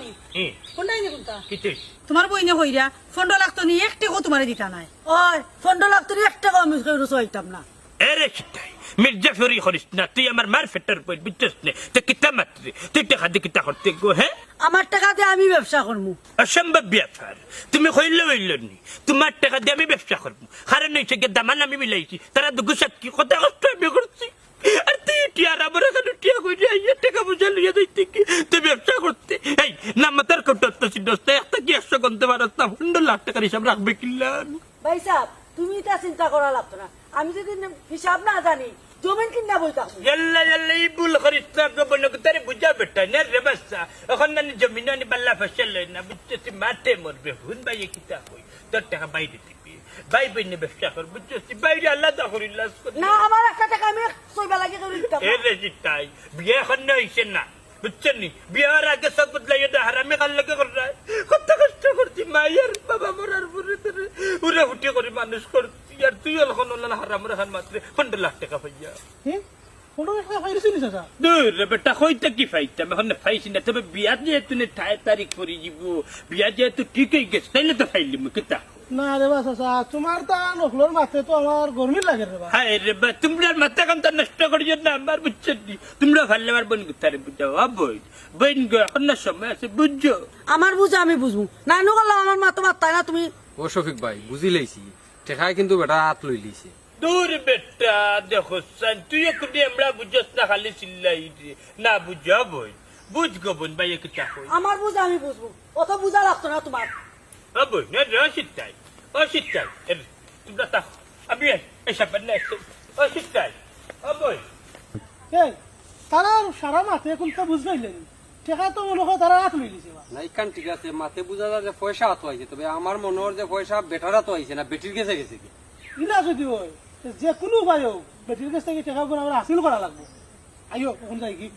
নি কোনটা নি কোনটা কিতে তোমার বইনে হইরা 15 লাখ তো নি এক টাকা তোমারে দিতা নাই ওই 15 লাখ তো এক টাকা আমি কইরো সইতাম না এরে কিতাই মির্জা ফরি করিস না তুই আমার মার ফেটার পর বুঝছিস না তো কিতা মাত্রে তুই টাকা দিয়ে কিতা করতে গো হ্যাঁ আমার টাকা দিয়ে আমি ব্যবসা করমু অসম্ভব ব্যাপার তুমি হইলে হইলনি তোমার টাকা দিয়ে আমি ব্যবসা করবো কারণ হইছে গিয়ে দামান আমি মিলাইছি তারা দুগু সাক্ষী কথা কষ্ট আমি করছি আর তুই টিয়ার আমার এখানে টিয়া কইরে আইয়া টাকা পয়সা লইয়া দিতে কি তুই ব্যবসা করতে এই না মাতার কট্টা সিদ্ধস্তে একটা কি 100 গন্তে পারছ না 15 লাখ টাকার হিসাব রাখবে কিল্লান ভাই সাহেব তুমি তা চিন্তা করা লাগতো না আমি যদি হিসাব না জানি জমিন কিনা বইতা ইয়াল্লা ইয়াল্লা এই ভুল করিস না তো বলে তারে বুঝা বেটা না রে বাচ্চা এখন না জমিন নি বাল্লা ফসল না বুঝছিস মাঠে মরবে হুন ভাই কিতা কই তোর টাকা বাইরে দিবি ভাই বইনে ব্যবসা কর বুঝছিস বাইরে আল্লাহ দা করিল্লাহ না আমার একটা টাকা আমি সইবা লাগে করে দিতাম এ রে জিতাই বিয়ে এখন হইছে না বুঝছেন নি বিয়ের আগে সব বদলাই এটা হারামে কাল লাগে কর কত কষ্ট করছি মায়ের বাবা মরার পরে তোরে উড়ে উঠে করে মানুষ করছি আর তুই এখন হারাম রাখান মাত্র 15 লাখ টাকা পাইয়া দূর বেটা হইতে কি ফাইতাম এখন ফাইছি না তবে বিয়া যেহেতু তারিখ পরে যাব বিয়া যেহেতু ঠিক হয়ে গেছে তাইলে তো ফাইলি কিতা না রে বা চাচা তোমার তা নখলোর মাথে তো আমার গরমি লাগে রে বা হ্যাঁ রে বা তোমরা মাথা কাম নষ্ট করিও না আমার বুঝছেন নি তোমরা ভালো আমার বোন গুতারে বুঝাও বই বোন গো এখন না সময় আছে বুঝছো আমার বুঝা আমি বুঝবো না নো গেল আমার মা তো মাত্তাই না তুমি ও শফিক ভাই বুঝি লাইছি টেকায় কিন্তু বেটা হাত লই লিছে দূর বেটা দেখো সান তুই একটু আমরা বুঝছস না খালি চিল্লাই না বুঝা বই বুঝ গো বোন ভাই কিতা কই আমার বুঝা আমি বুঝবো অত বুঝা লাগতো না তোমার বই না রসিতাই অসিতাই তোমরা তা আমি এসব না অসিতাই বই এই তারা সারা মাথে কোনটা বুঝবাইলেন টেকা তো মনে হয় তারা হাত লই লিছে বা না ইকান ঠিক আছে মাথে বুঝা যায় যে পয়সা হাত আইছে তবে আমার মনে হয় যে পয়সা বেটারা তো আইছে না বেটির কাছে গেছে কি ইলা যদি হয় যে কোনো উপায় হোক বেটির কাছ থেকে টেকা করে আমরা হাসিল করা লাগবো আইও কখন যাই কি